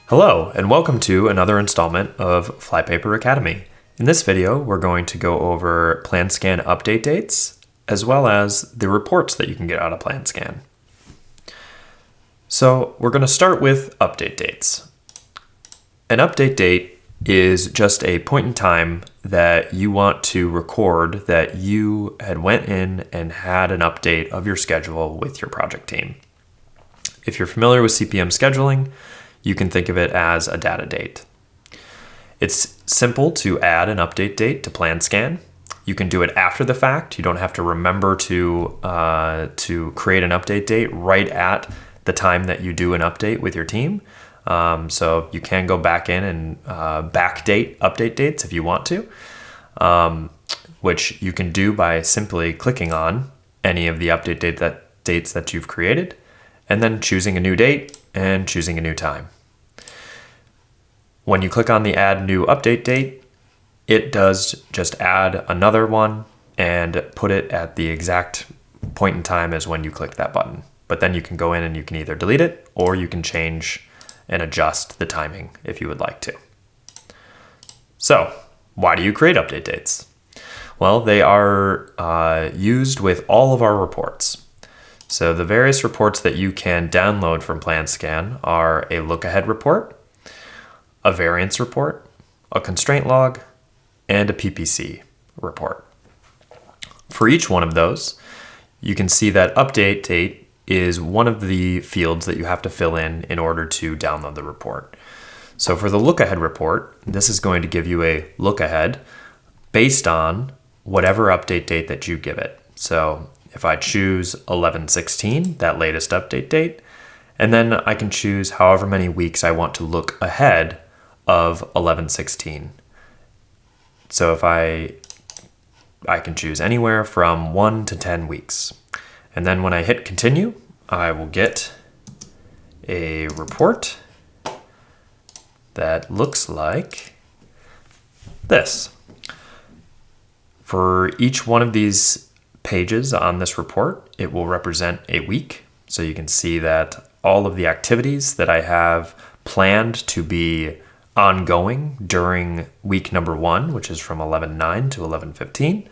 Hello, and welcome to another installment of FlyPaper Academy. In this video, we're going to go over PlanScan update dates, as well as the reports that you can get out of PlanScan. So we're going to start with update dates. An update date is just a point in time that you want to record that you had went in and had an update of your schedule with your project team. If you're familiar with CPM scheduling, you can think of it as a data date. It's simple to add an update date to PlanScan. You can do it after the fact. You don't have to remember to create an update date right at the time that you do an update with your team. So you can go back in and backdate update dates if you want to, which you can do by simply clicking on any of the update dates that you've created, and then choosing a new date and choosing a new time. When you click on the add new update date, it does just add another one and put it at the exact point in time as when you click that button. But then you can go in and you can either delete it or you can change and adjust the timing if you would like to. So, why do you create update dates? Well, they are used with all of our reports. So the various reports that you can download from PlanScan are a Lookahead report, a Variance report, a Constraint log, and a PPC report. For each one of those, you can see that update date is one of the fields that you have to fill in order to download the report. So for the Lookahead report, this is going to give you a look ahead based on whatever update date that you give it. So if I choose 11/16, that latest update date, and then I can choose however many weeks I want to look ahead of 11/16. So if I can choose anywhere from 1 to 10 weeks. And then when I hit continue, I will get a report that looks like this. For each one of these pages on this report, it will represent a week. So you can see that all of the activities that I have planned to be ongoing during week number 1, which is from 11/9 to 11/15,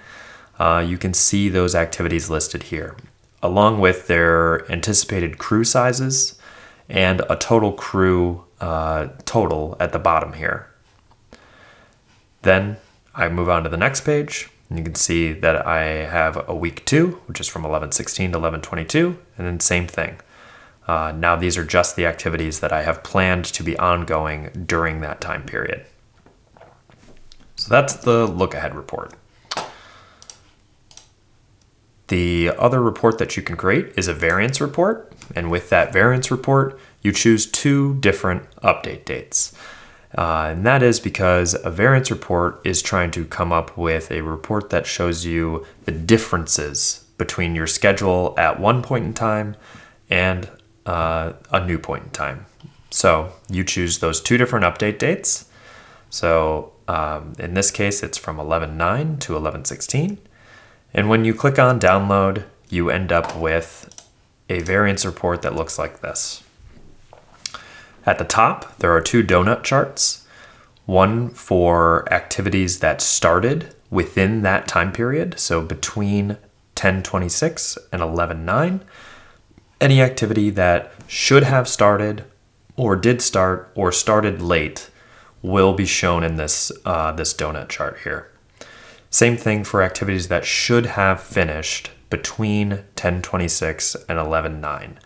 you can see those activities listed here, along with their anticipated crew sizes and a total crew total at the bottom here. Then I move on to the next page. And you can see that I have a week 2, which is from 11/16 to 11/22, and then same thing. Now these are just the activities that I have planned to be ongoing during that time period. So that's the look ahead report. The other report that you can create is a variance report, and with that variance report, you choose 2 different update dates. And that is because a variance report is trying to come up with a report that shows you the differences between your schedule at one point in time and a new point in time. So you choose those 2 different update dates. So in this case, it's from 11/9 to 11/16. And when you click on download, you end up with a variance report that looks like this. At the top, there are 2 donut charts, one for activities that started within that time period, so between 10/26 and 11/9. Any activity that should have started or did start or started late will be shown in this donut chart here. Same thing for activities that should have finished between 10/26 and 11/9.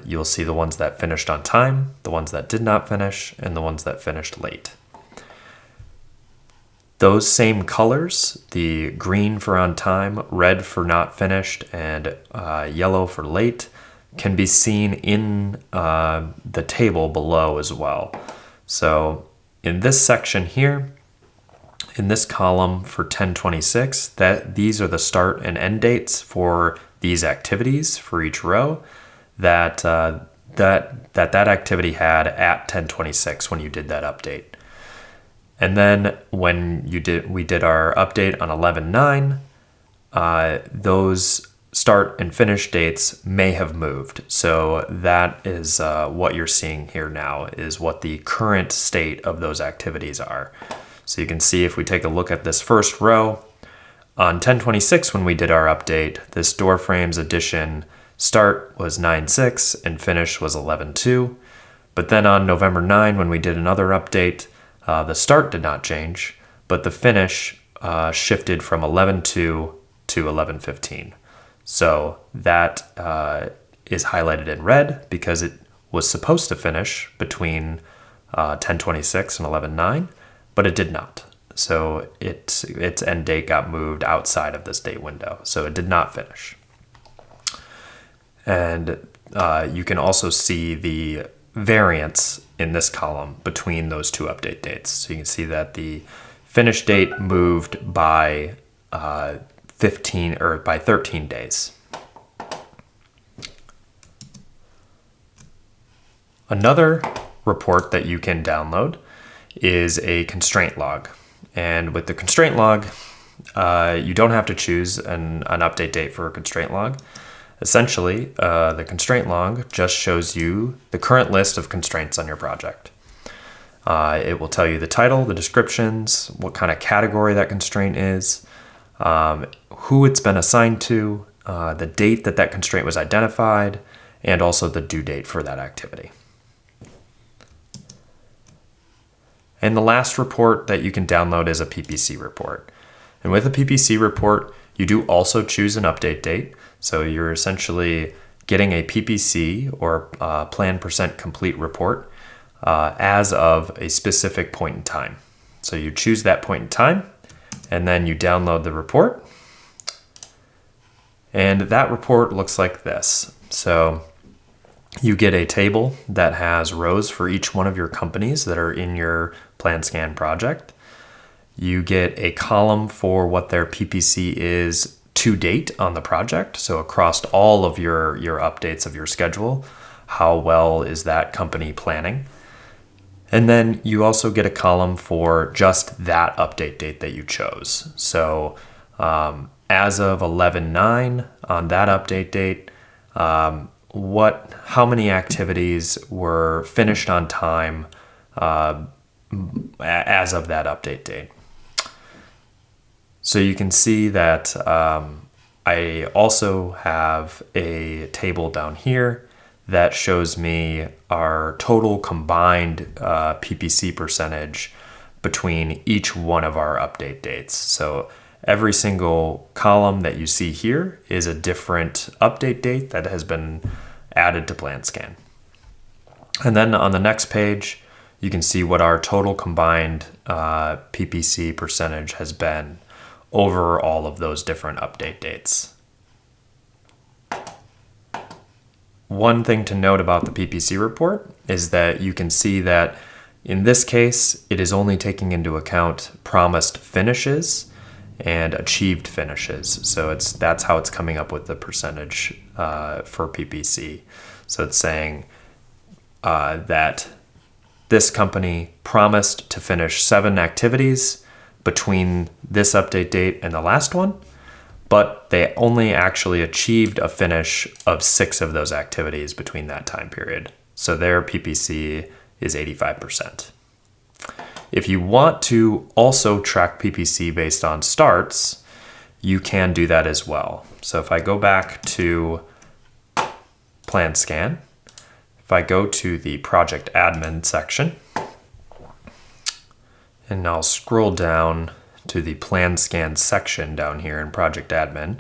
You'll see the ones that finished on time, the ones that did not finish, and the ones that finished late. Those same colors, the green for on time, red for not finished, and yellow for late, can be seen in the table below as well. So in this section here, in this column for 10/26, these are the start and end dates for these activities for each row that activity had at 10/26 when you did that update. And then when we did our update on 11/9, those start and finish dates may have moved. So that is what you're seeing here now, is what the current state of those activities are. So you can see if we take a look at this first row, on 10/26 when we did our update, this door frames addition start was 9/6 and finish was 11/2. But then on November 9 when we did another update, the start did not change, but the finish shifted from 11/2 to 11/15. So that is highlighted in red because it was supposed to finish between 10/26 and 11/9, but it did not. So its end date got moved outside of this date window, so it did not finish. And you can also see the variance in this column between those two update dates. So you can see that the finish date moved by 13 days. Another report that you can download is a constraint log. And with the constraint log, you don't have to choose an update date for a constraint log. Essentially, the constraint log just shows you the current list of constraints on your project. It will tell you the title, the descriptions, what kind of category that constraint is, who it's been assigned to, the date that constraint was identified, and also the due date for that activity. And the last report that you can download is a PPC report. And with a PPC report, you do also choose an update date. So you're essentially getting a PPC or plan percent complete report as of a specific point in time. So you choose that point in time, and then you download the report. And that report looks like this. So you get a table that has rows for each one of your companies that are in your PlanScan project. You get a column for what their PPC is to date on the project. So across all of your updates of your schedule, how well is that company planning? And then you also get a column for just that update date that you chose. So as of 11/9 on that update date, how many activities were finished on time as of that update date. So you can see that I also have a table down here that shows me our total combined PPC percentage between each one of our update dates. So every single column that you see here is a different update date that has been added to PlanScan. And then on the next page, you can see what our total combined PPC percentage has been over all of those different update dates. One thing to note about the PPC report is that you can see that in this case, it is only taking into account promised finishes and achieved finishes. So that's how it's coming up with the percentage for PPC. So it's saying that this company promised to finish 7 activities between this update date and the last one, but they only actually achieved a finish of 6 of those activities between that time period. So their PPC is 85%. If you want to also track PPC based on starts, you can do that as well. So if I go back to PlanScan, if I go to the project admin section, and I'll scroll down to the PlanScan section down here in project admin,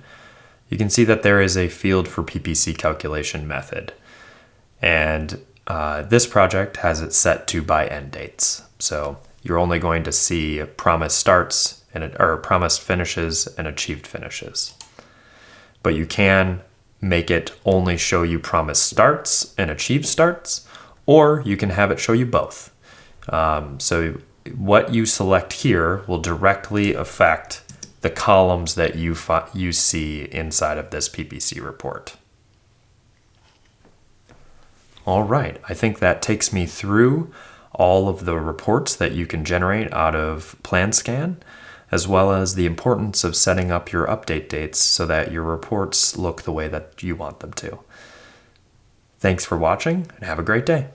you can see that there is a field for PPC calculation method. And this project has it set to by end dates. So you're only going to see promised starts or promised finishes and achieved finishes. But you can make it only show you promised starts and achieved starts, or you can have it show you both. So what you select here will directly affect the columns that you see inside of this PPC report. All right, I think that takes me through all of the reports that you can generate out of PlanScan. as well as the importance of setting up your update dates so that your reports look the way that you want them to. Thanks for watching, and have a great day.